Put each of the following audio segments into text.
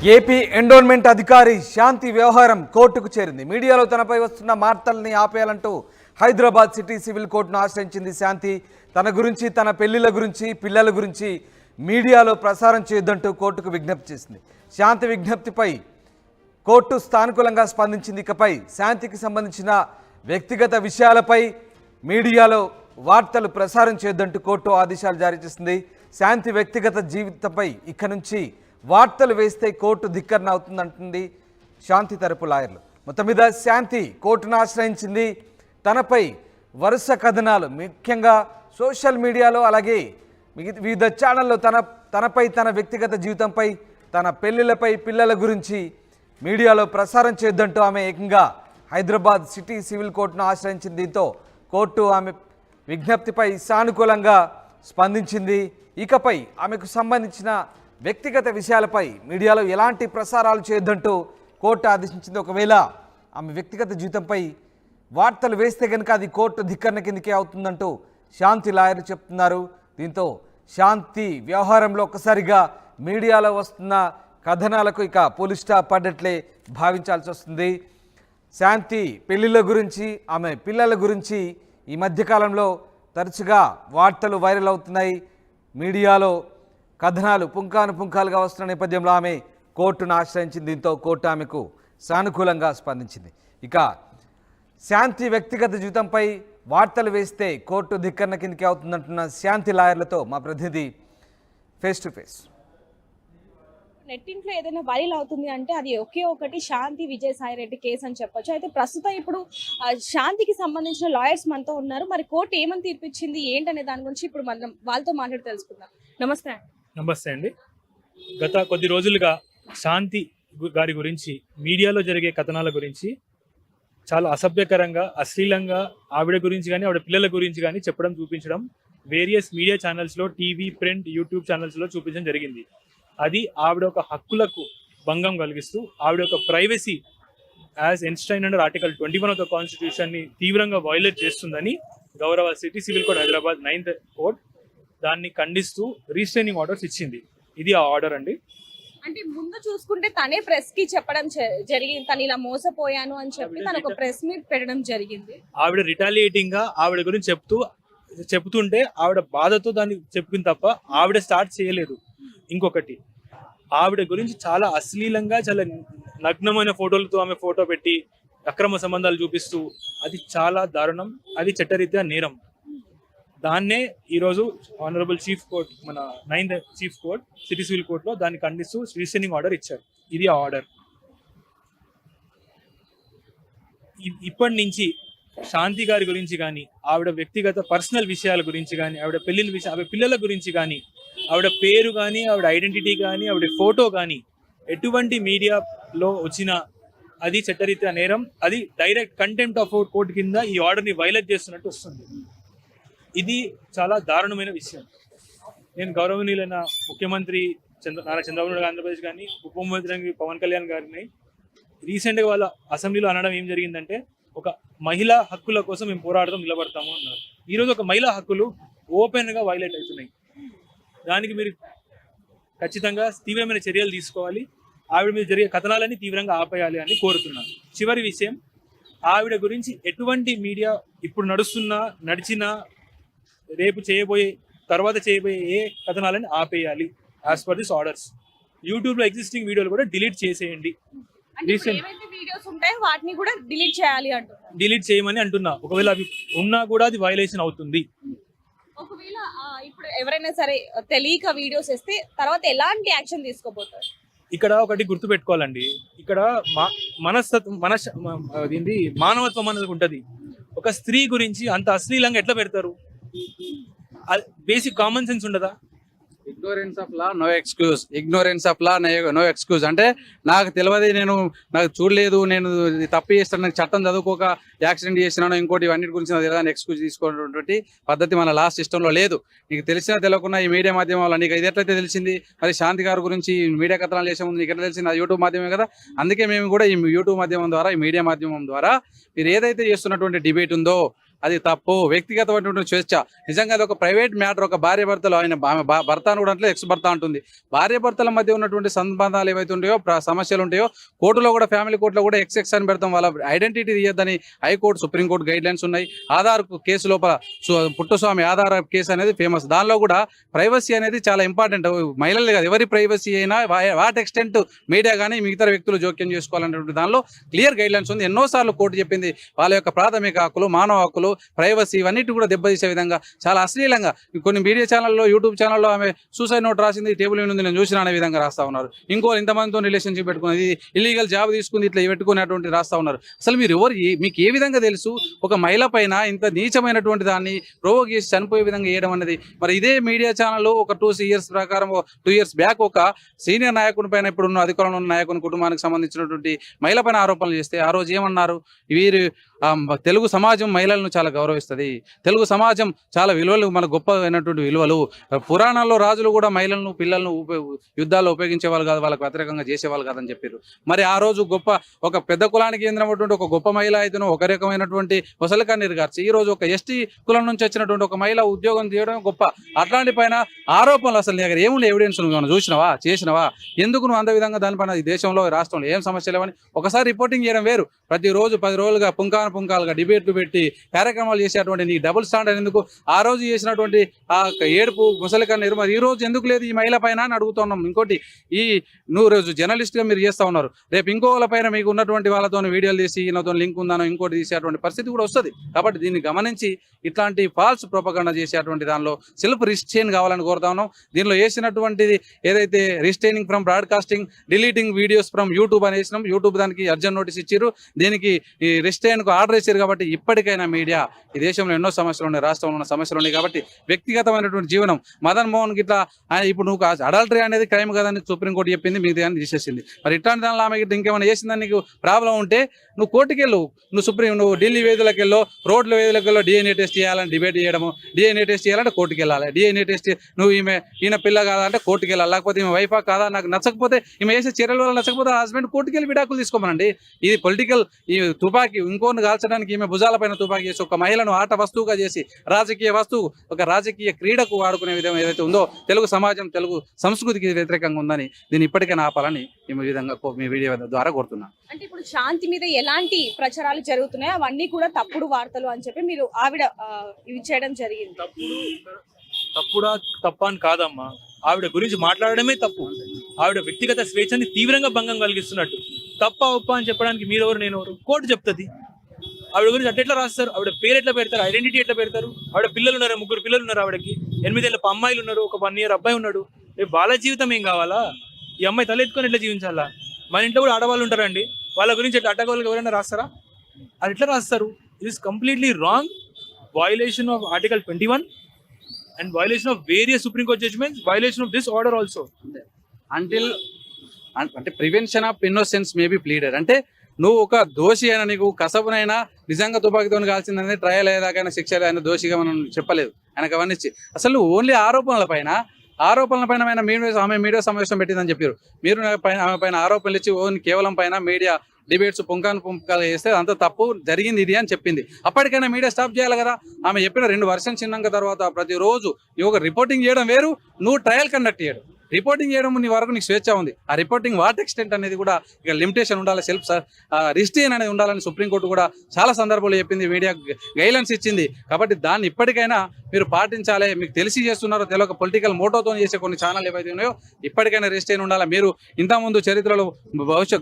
AP endowment అధికారి శాంతి వ్యవహారం కోర్టుకు చేరింది. మీడియాలో తనపై వస్తున్న వార్తల్ని ఆపేయాలంటూ హైదరాబాద్ సిటీ సివిల్ కోర్టును ఆశ్రయించింది శాంతి. తన గురించి, తన పెళ్లిళ్ల గురించి, పిల్లల గురించి మీడియాలో ప్రసారం చేయొద్దంటూ కోర్టుకు విజ్ఞప్తి చేసింది. శాంతి విజ్ఞప్తిపై కోర్టు సానుకూలంగా స్పందించింది. ఇకపై శాంతికి సంబంధించిన వ్యక్తిగత విషయాలపై మీడియాలో వార్తలు ప్రసారం చేయొద్దంటూ కోర్టు ఆదేశాలు జారీ చేసింది. శాంతి వ్యక్తిగత జీవితంపై ఇక నుంచి వార్తలు వేస్తే కోర్టు ధిక్కరణ అవుతుందంటుంది శాంతి తరపు లాయర్లు. మొత్తం మీద శాంతి కోర్టును ఆశ్రయించింది. తనపై వరుస కథనాలు ముఖ్యంగా సోషల్ మీడియాలో అలాగే వివిధ ఛానల్లో తనపై తన వ్యక్తిగత జీవితంపై, తన పెళ్లిళ్లపై, పిల్లల గురించి మీడియాలో ప్రసారం చేయొద్దంటూ ఆమె ఏకంగా హైదరాబాద్ సిటీ సివిల్ కోర్టును ఆశ్రయించింది. దీంతో కోర్టు ఆమె విజ్ఞప్తిపై సానుకూలంగా స్పందించింది. ఇకపై ఆమెకు సంబంధించిన వ్యక్తిగత విషయాలపై మీడియాలో ఎలాంటి ప్రసారాలు చేయొద్దంటూ కోర్టు ఆదేశించింది. ఒకవేళ ఆమె వ్యక్తిగత జీవితంపై వార్తలు వేస్తే కనుక అది కోర్టు ధిక్కరణ కిందకే అవుతుందంటూ శాంతి లాయర్లు చెప్తున్నారు. దీంతో శాంతి వ్యవహారంలో ఒక్కసారిగా మీడియాలో వస్తున్న కథనాలకు ఇక పోలీస్ స్టాప్ పడ్డట్లే భావించాల్సి వస్తుంది. శాంతి పెళ్లిళ్ళ గురించి, ఆమె పిల్లల గురించి ఈ మధ్యకాలంలో తరచుగా వార్తలు వైరల్ అవుతున్నాయి. మీడియాలో కథనాలు పుంఖానుపుంఖాలుగా వస్తున్న నేపథ్యంలో ఆమె కోర్టును ఆశ్రయించింది. దీంతో కోర్టు ఆమెకు సానుకూలంగా స్పందించింది. ఇక శాంతి వ్యక్తిగత జీవితంపై వార్తలు వేస్తే కోర్టు ధిక్కరణ కిందకి అవుతుందంటున్న శాంతి లాయర్లతో మా ప్రతినిధి ఫేస్ టు ఫేస్. నెట్టింట్లో ఏదైనా వైరల్ అవుతుంది అంటే అది ఒకే ఒకటి శాంతి విజయసాయి రెడ్డి కేసు అని చెప్పొచ్చు. అయితే ప్రస్తుతం ఇప్పుడు శాంతికి సంబంధించిన లాయర్స్ మనతో ఉన్నారు. మరి కోర్టు ఏమని తీర్పిచ్చింది ఏంటనే దాని గురించి ఇప్పుడు మనం వాళ్ళతో మాట్లాడి తెలుసుకుందాం. నమస్తే. నమస్తే అండి. గత కొద్ది రోజులుగా శాంతి గారి గురించి మీడియాలో జరిగే కథనాల గురించి చాలా అసభ్యకరంగా, అశ్లీలంగా ఆవిడ గురించి కానీ ఆవిడ పిల్లల గురించి కానీ చెప్పడం, చూపించడం వేరియస్ మీడియా ఛానల్స్లో, టీవీ, ప్రింట్, యూట్యూబ్ ఛానల్స్లో చూపించడం జరిగింది. అది ఆవిడ ఒక హక్కులకు భంగం కలిగిస్తూ ఆవిడ ఒక privacy as enshrined under article 21 of the కాన్స్టిట్యూషన్ని తీవ్రంగా వైలేట్ చేస్తుందని గౌరవ city civil court Hyderabad 9th court దాన్ని ఖండిస్తూ రీస్ట్రైనింగ్ ఆర్డర్స్ ఇచ్చింది. ఇది ఆ ఆర్డర్ అండి. అంటే ముందు చూసుకుంటే తనే ప్రెస్ కి చెప్పడం జరిగింది, తను ఇలా మోసపోయాను అని చెప్పి తను ఒక ప్రెస్ మీట్ పెట్టడం జరిగింది. ఆవిడ రిటాలియేటింగ్ గా ఆవిడ గురించి చెప్తుంటే ఆవిడ బాధతో దాన్ని చెప్పింది తప్ప ఆవిడ స్టార్ట్ చేయలేదు. ఇంకొకటి, ఆవిడ గురించి చాలా అశ్లీలంగా, చాలా నగ్నమైన ఫోటోలతో ఆమె ఫోటో పెట్టి అక్రమ సంబంధాలు చూపిస్తూ అది చాలా దారుణం, అది చట్టరీత్యా నేరం. దాన్నే ఈరోజు ఆనరబుల్ చీఫ్ కోర్ట్, మన 9th chief court city civil కోర్టులో దాన్ని ఖండిస్తూ రీస్ట్రైనింగ్ ఆర్డర్ ఇచ్చారు. ఇది ఆ ఆర్డర్. ఇప్పటి నుంచి శాంతి గారి గురించి కానీ, ఆవిడ వ్యక్తిగత పర్సనల్ విషయాల గురించి కానీ, ఆవిడ ఆవిడ పిల్లల గురించి కానీ, ఆవిడ పేరు కానీ, ఆవిడ ఐడెంటిటీ కానీ, ఆవిడ ఫోటో కానీ ఎటువంటి మీడియాలో వచ్చినా అది చట్టరీత్యా నేరం. అది డైరెక్ట్ కంటెంప్ట్ ఆఫ్ కోర్టు కింద ఈ ఆర్డర్ని వైలేట్ చేస్తున్నట్టు వస్తుంది. ఇది చాలా దారుణమైన విషయం. నేను గౌరవనీయులైన ముఖ్యమంత్రి నారా చంద్రబాబు నాయుడు ఆంధ్రప్రదేశ్ కానీ, ఉప ముఖ్యమంత్రి పవన్ కళ్యాణ్ గారిని రీసెంట్గా వాళ్ళ అసెంబ్లీలో అనడం ఏం జరిగిందంటే, ఒక మహిళా హక్కుల కోసం మేము పోరాడతాం, నిలబడతాము అన్నారు. ఈరోజు ఒక మహిళా హక్కులు ఓపెన్గా వైలేట్ అవుతున్నాయి. దానికి మీరు ఖచ్చితంగా తీవ్రమైన చర్యలు తీసుకోవాలి. ఆవిడ మీద జరిగే కథనాలని తీవ్రంగా ఆపేయాలి అని కోరుతున్నాను. చివరి విషయం, ఆవిడ గురించి ఎటువంటి మీడియా ఇప్పుడు నడిచిన రేపు తర్వాత చేయబోయే ఏ కథనాలని ఆపేయాలి యాజ్ పర్ దిస్ ఆర్డర్స్. యూట్యూబ్లో ఎగ్జిస్టింగ్ వీడియోలు కూడా డిలీట్ చేసేయండి. వాటిని కూడా డిలీట్ చేయమని అంటున్నా. ఒకవేళ అవి ఉన్నా కూడా అది వైలేషన్ అవుతుంది. ఒకవేళ ఇప్పుడు ఎవరైనా సరే తెలియక వీడియోస్ ఇస్తే తర్వాత ఎలాంటి యాక్షన్ తీసుకోబోతారు? ఇక్కడ ఒకటి గుర్తు పెట్టుకోవాలండి. ఇక్కడ మానవత్వం అనేది ఉంటది. ఒక స్త్రీ గురించి అంత అశ్లీలంగా ఎట్లా పెడతారు? బేసిక్ కామన్ సెన్స్ ఉండదా? Ignorance of law no excuse. Ignorance of law no excuse అంటే నాకు తెలియదు, నాకు చూడలేదు, నేను తప్పు చేస్తాను, నాకు చట్టం చదువుకోక యాక్సిడెంట్ చేసినాను, ఇంకోటి ఇవన్నీ గురించి నాకు తెలియదని ఎక్స్క్యూజ్ తీసుకోవటువంటి పద్ధతి మన లా సిస్టంలో లేదు. నీకు తెలిసినా తెలియకుండా ఈ మీడియా మాధ్యమం వల్ల నీకు ఇది ఎట్లయితే తెలిసింది? మరి శాంతి గారి గురించి మీడియా కథనాలు చేసే ముందు నీకు ఎట్లా తెలిసింది? అది యూట్యూబ్ మాధ్యమే కదా. అందుకే మేము కూడా ఈ యూట్యూబ్ మాధ్యమం ద్వారా, ఈ మీడియా మాధ్యమం ద్వారా మీరు ఏదైతే చేస్తున్నటువంటి డిబేట్ ఉందో అది తప్పు. వ్యక్తిగతమైనటువంటి స్వేచ్ఛ. నిజంగా అది ఒక ప్రైవేట్ మ్యాటర్. ఒక భార్య భర్తలు, ఆయన భర్త అని కూడా అంటే ఎక్స్ భర్త అంటుంది. భార్య భర్తల మధ్య ఉన్నటువంటి సంబంధాలు ఏవైతే ఉంటాయో, సమస్యలు ఉంటాయో, కోర్టులో కూడా, ఫ్యామిలీ కోర్టులో కూడా ఎక్స్ అని పెడతాం. వాళ్ళ ఐడెంటిటీ తీయద్దని హైకోర్టు, సుప్రీంకోర్టు గైడ్ లైన్స్ ఉన్నాయి. ఆధార్ కేసు లోపల పుట్టస్వామి ఆధార్ కేసు అనేది ఫేమస్. దానిలో కూడా ప్రైవసీ అనేది చాలా ఇంపార్టెంట్. మహిళలు కాదు, ఎవరి ప్రైవసీ అయినా వాట్ ఎక్స్టెంట్ మీడియా కానీ మిగతా వ్యక్తులు జోక్యం చేసుకోవాలనేటువంటి దానిలో క్లియర్ గైడ్ లైన్స్ ఉంది. ఎన్నోసార్లు కోర్టు చెప్పింది వాళ్ళ యొక్క ప్రాథమిక హక్కులు, మానవ హక్కులు, ప్రైవసీ ఇవన్నిటి కూడా దెబ్బతీసే విధంగా చాలా అశ్లీలంగా కొన్ని మీడియా ఛానల్లో, యూట్యూబ్ ఛానల్లో ఆమె సూసైడ్ నోట్ రాసింది, టేబుల్ మీద ఉంది, నేను చూసిన అనే విధంగా రాస్తా ఉన్నారు. ఇంకో ఇంతమందితో రిలేషన్షిప్ పెట్టుకున్నది, ఇల్లీగల్ జాబ్ తీసుకుంది, ఇట్లా పెట్టుకునేటువంటి రాస్తా ఉన్నారు. అసలు మీరు ఎవరు, మీకు ఏ విధంగా తెలుసు ఒక మహిళ పైన ఇంత నీచమైనటువంటి దాన్ని ప్రొవోక్ చేసి చనిపోయే విధంగా చేయడం అనేది? మరి ఇదే మీడియా ఛానల్ ఒక 2 years ప్రకారం 2 years బ్యాక్ ఒక సీనియర్ నాయకుని పైన, ఇప్పుడున్న అధికారంలో ఉన్న నాయకుని కుటుంబానికి సంబంధించినటువంటి మహిళ పైన ఆరోపణలు చేస్తే ఆ రోజు ఏమన్నారు? వీరు తెలుగు సమాజం మహిళలను చాలా గౌరవిస్తుంది, తెలుగు సమాజం చాలా విలువలు, మన గొప్పమైనటువంటి విలువలు, పురాణాల్లో రాజులు కూడా మహిళలను, పిల్లలను యుద్ధాల్లో ఉపయోగించేవాళ్ళు కాదు, వాళ్ళకి వ్యతిరేకంగా చేసేవాళ్ళు కాదని చెప్పారు. మరి ఆ రోజు గొప్ప ఒక పెద్ద కులానికి చెందినటువంటి ఒక గొప్ప మహిళ అయితే ఒక రకమైనటువంటి ముసలికన్నీరు గార్చి ఈ రోజు ఒక ఎస్టీ కులం నుంచి వచ్చినటువంటి ఒక మహిళ ఉద్యోగం చేయడం గొప్ప. అట్లాంటి పైన ఆరోపణలు అసలు నీ దగ్గర ఏముండే ఎవిడెన్స్ నువ్వు చూసినావా, చేసినావా? ఎందుకు నువ్వు అంత విధంగా దానిపైన ఈ దేశంలో, రాష్ట్రంలో ఏం సమస్యలు లేవని ఒకసారి రిపోర్టింగ్ చేయడం వేరు. ప్రతిరోజు 10 రోజులుగా పుంకాలుగా డిబేట్లు పెట్టి కార్యక్రమాలు చేసేటువంటి నీ డబుల్ స్టాండర్డ్ ఎందుకు? ఆ రోజు చేసినటువంటి ఆ ఏడుపు ముసలికన్నీరు మరి ఈ రోజు ఎందుకు లేదు ఈ మహిళ పైన అని అడుగుతున్నాం. ఇంకోటి, ఈ నువ్వు రోజు జర్నలిస్ట్గా మీరు చేస్తూ ఉన్నారు, రేపు ఇంకో వాళ్ళ పైన మీకు ఉన్నటువంటి వాళ్ళతో వీడియోలు తీసి ఈయనతో లింక్ ఉందానో ఇంకోటి తీసేటువంటి పరిస్థితి కూడా వస్తుంది. కాబట్టి దీన్ని గమనించి ఇట్లాంటి ఫాల్స్ ప్రొపగండా చేసేటువంటి దానిలో సెల్ఫ్ రిస్ట్రెయిన్ కావాలని కోరుతా ఉన్నాం. దీనిలో వేసినటువంటిది ఏదైతే restraining from broadcasting, deleting videos from YouTube అని వేసినాం. యూట్యూబ్ దానికి అర్జెంట్ నోటీస్ ఇచ్చారు, దీనికి ఈ రిస్ట్రైన్కు ఆర్డర్ ఇచ్చారు. కాబట్టి ఇప్పటికైనా మీడియా, ఈ దేశంలో ఎన్నో సమస్యలు ఉన్నాయి, రాష్ట్రంలో ఉన్న సమస్యలు ఉన్నాయి. కాబట్టి వ్యక్తిగతమైనటువంటి జీవనం, మదన్ మోహన్ గిట్లా ఇప్పుడు నువ్వు అడల్టరీ అనేది క్రైమ్ కదని సుప్రీంకోర్టు చెప్పింది, మీకు దాన్ని తీసేసింది. మరి ఇట్లాంటి దానిలో ఆమె ఇంకేమైనా చేసిందని నీకు ప్రాబ్లం ఉంటే నువ్వు కోర్టుకి వెళ్ళు, నువ్వు ఢిల్లీ వేదులకు వెళ్ళు, రోడ్ల వేదులకు వెళ్ళు. డిఎన్ఏ టెస్ట్ చేయాలని డిబేట్ చేయడము, డిఎన్ఏ టెస్ట్ చేయాలంటే కోర్టుకి వెళ్ళాలి. డిఎన్ఏ టెస్ట్ నువ్వు ఈయన పిల్ల కాదంటే కోర్టుకి వెళ్ళాలి. లేకపోతే ఈమె వైఫా కాదా, నాకు నచ్చకపోతే, ఈమె వేసే చర్యల వల్ల నచ్చకపోతే హస్బెండ్ కోర్టుకి వెళ్ళి విడాకులు తీసుకోమనండి. ఇది పొలిటికల్, ఈ తుపాకీ ఇంకోని కాల్చడానికి ఈమె భుజాలపైన తుపాకీ చేసి ఒక మహిళను ఆట వస్తువుగా చేసి రాజకీయ వస్తువు, ఒక రాజకీయ క్రీడకు వాడుకునే విధం ఏదైతే ఉందో తెలుగు సమాజం, తెలుగు సంస్కృతికి వ్యతిరేకంగా ఉందని దీన్ని ఇప్పటికైనా ఆపాలని ఈ విధంగా మీ వీడియో ద్వారా కోరుతున్నాను. అంటే ఇప్పుడు శాంతి మీద ఎలాంటి ప్రచారాలు జరుగుతున్నాయో అవన్నీ కూడా తప్పుడు వార్తలు అని చెప్పి మీరు ఆవిడ ఇవి చేయడం జరిగింది. తప్పుడా తప్ప అని కాదమ్మా, ఆవిడ గురించి మాట్లాడడమే తప్పు. ఆవిడ వ్యక్తిగత స్వేచ్ఛని తీవ్రంగా భంగం కలిగిస్తున్నట్టు. తప్ప ఒప్ప అని చెప్పడానికి మీరెవరు, నేనెవరు? కోర్టు చెప్తుంది. ఆవిడ గురించి అట్లా రాస్తారు, ఆవిడ పేరు ఎట్లా పెడతారు, ఐడెంటిటీ ఎట్లా పెడతారు? ఆవిడ పిల్లలు ఉన్నారు, 3 పిల్లలు ఉన్నారు, ఆవిడకి 8 ఏళ్ళ అమ్మాయిలు ఉన్నారు, ఒక 1 year అబ్బాయి ఉన్నాడు. రేపు వాళ్ళ జీవితం ఏం కావాలా? ఈ అమ్మాయి తలెత్తుకొని ఎట్లా జీవించాలా? మన ఇంట్లో కూడా ఆడవాళ్ళు ఉంటారండి, వాళ్ళ గురించి ఎట్లా అడ్డగోళ్ళకి ఎవరైనా రాస్తారా? అది ఎట్లా రాస్తారు? It is completely wrong. Violation of Article 21 and violation of various Supreme Court judgments, violation of this order also. అంటే prevention of innocence may be pleaded. అంటే నువ్వు ఒక దోషి అయినా, నీకు కసబునైనా నిజంగా తుపాకీతో కాల్చిందని ట్రయల్ అయ్యేదాకైనా శిక్ష ఆయన దోషిగా మనం చెప్పలేదు. ఆయనకు అవన్నీ అసలు ఓన్లీ ఆరోపణల పైన ఆమె మీడియా సమావేశం పెట్టిందని చెప్పారు. మీరు ఆమె పైన ఆరోపణలు ఇచ్చి ఓన్లీ కేవలం పైన మీడియా డిబేట్స్ పుంకాలు చేస్తే అంత తప్పు జరిగింది ఇది అని చెప్పింది. అప్పటికైనా మీడియా స్టాప్ చేయాలి కదా. ఆమె చెప్పిన 2 వర్షన్స్ చిన్నాక తర్వాత ప్రతిరోజు ఒక రిపోర్టింగ్ చేయడం వేరు, నువ్వు ట్రయల్ కండక్ట్ చేయడం. రిపోర్టింగ్ చేయడం నీ వరకు నీకు స్వేచ్ఛ ఉంది. ఆ రిపోర్టింగ్ వాట్ ఎక్స్టెంట్ అనేది కూడా ఇక లిమిటేషన్ ఉండాలి, సెల్ఫ్ రిస్ట్రెయిన్ అనేది ఉండాలని సుప్రీంకోర్టు కూడా చాలా సందర్భాల్లో చెప్పింది, మీడియా గైడ్లైన్స్ ఇచ్చింది. కాబట్టి దాన్ని ఇప్పటికైనా మీరు పాటించాలి. మీకు తెలిసి చేస్తున్నారో తెలియక పొలిటికల్ మోటోతో చేసే కొన్ని ఛానల్ ఏవైతే ఉన్నాయో ఇప్పటికైనా రెస్ట్రెయిన్ ఉండాలి. మీరు ఇంతకుముందు చరిత్రలో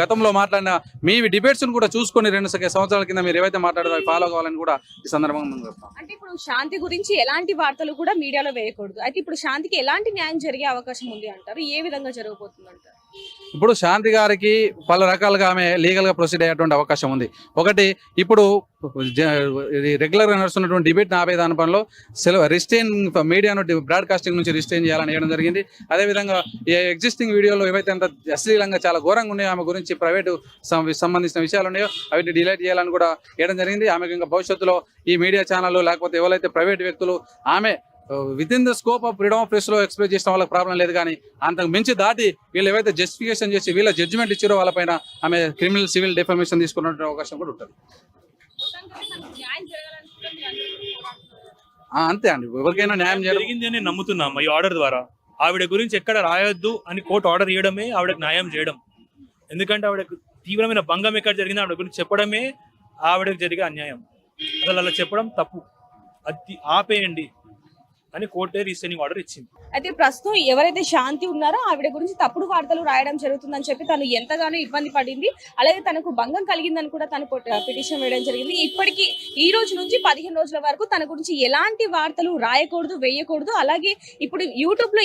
గతంలో మాట్లాడిన మీ డిబేట్స్ను కూడా చూసుకొని 2 సంవత్సరాల కింద మీరు ఏవైతే మాట్లాడారో అవి ఫాలో కావాలని కూడా ఈ సందర్భంగా చెప్తాం. అంటే ఇప్పుడు శాంతి గురించి ఎలాంటి వార్తలు కూడా మీడియాలో వేయకూడదు. అయితే ఇప్పుడు శాంతికి ఎలాంటి న్యాయం జరిగే అవకాశం ఉంది అంటారు? ఏ విధంగా జరగబోతుంది అంటారు? ఇప్పుడు శాంతి గారికి పలు రకాలుగా ఆమె లీగల్గా ప్రొసీడ్ అయ్యేటువంటి అవకాశం ఉంది. ఒకటి, ఇప్పుడు రెగ్యులర్గా నడుస్తున్నటువంటి డిబేట్ ఆపే దాని పనిలో రిస్ట్రెయిన్ మీడియాను బ్రాడ్కాస్టింగ్ నుంచి రిస్ట్రెయిన్ చేయాలని వేయడం జరిగింది. అదేవిధంగా ఎగ్జిస్టింగ్ వీడియోలో ఏవైతే అంత అశ్లీలంగా చాలా ఘోరంగా ఉన్నాయో, ఆమె గురించి ప్రైవేటు సంబంధించిన విషయాలు ఉన్నాయో అవి డిలీట్ చేయాలని కూడా వేయడం జరిగింది. ఆమెకు ఇంకా భవిష్యత్తులో ఈ మీడియా ఛానల్ లేకపోతే ఎవరైతే ప్రైవేట్ వ్యక్తులు ఆమె with in the scope of freedom of press లో ఎక్స్ప్రెస్ చేసిన వాళ్ళకి ప్రాబ్లం లేదు. కానీ అంతకు మించి దాటి వీళ్ళు ఏవైతే జస్టిఫికేషన్ చేసి వీళ్ళ జడ్జిమెంట్ ఇచ్చారో వాళ్ళపైన ఆమె క్రిమినల్ సివిల్ డిఫమేషన్ తీసుకునే అవకాశం కూడా ఉంటుంది. న్యాయం జరగాలని అంతే అండి, ఎవరికైనా న్యాయం చేయడం. జరిగింది అని నమ్ముతున్నాం ఈ ఆర్డర్ ద్వారా. ఆవిడ గురించి ఎక్కడ రాయొద్దు అని కోర్టు ఆర్డర్ చేయడమే ఆవిడకు న్యాయం చేయడం. ఎందుకంటే ఆవిడకు తీవ్రమైన భంగం ఎక్కడ జరిగిందో ఆవిడ గురించి చెప్పడమే ఆవిడకు జరిగే అన్యాయం. అసలు అలా చెప్పడం తప్పు, అది ఆపేయండి అని కోర్టే రీసెంటింగ్ ఆర్డర్ ఇచ్చింది. అయితే ప్రస్తుతం ఎవరైతే శాంతి ఉన్నారో ఆవిడ గురించి తప్పుడు వార్తలు రాయడం జరుగుతుందని చెప్పి తను ఎంతగానో ఇబ్బంది పడింది. అలాగే తనకు భంగం కలిగిందని కూడా తను పిటిషన్ వేయడం జరిగింది. ఇప్పటికీ ఈ రోజు నుంచి 15 రోజుల వరకు తన గురించి ఎలాంటి వార్తలు రాయకూడదు, వేయకూడదు. అలాగే ఇప్పుడు యూట్యూబ్ లో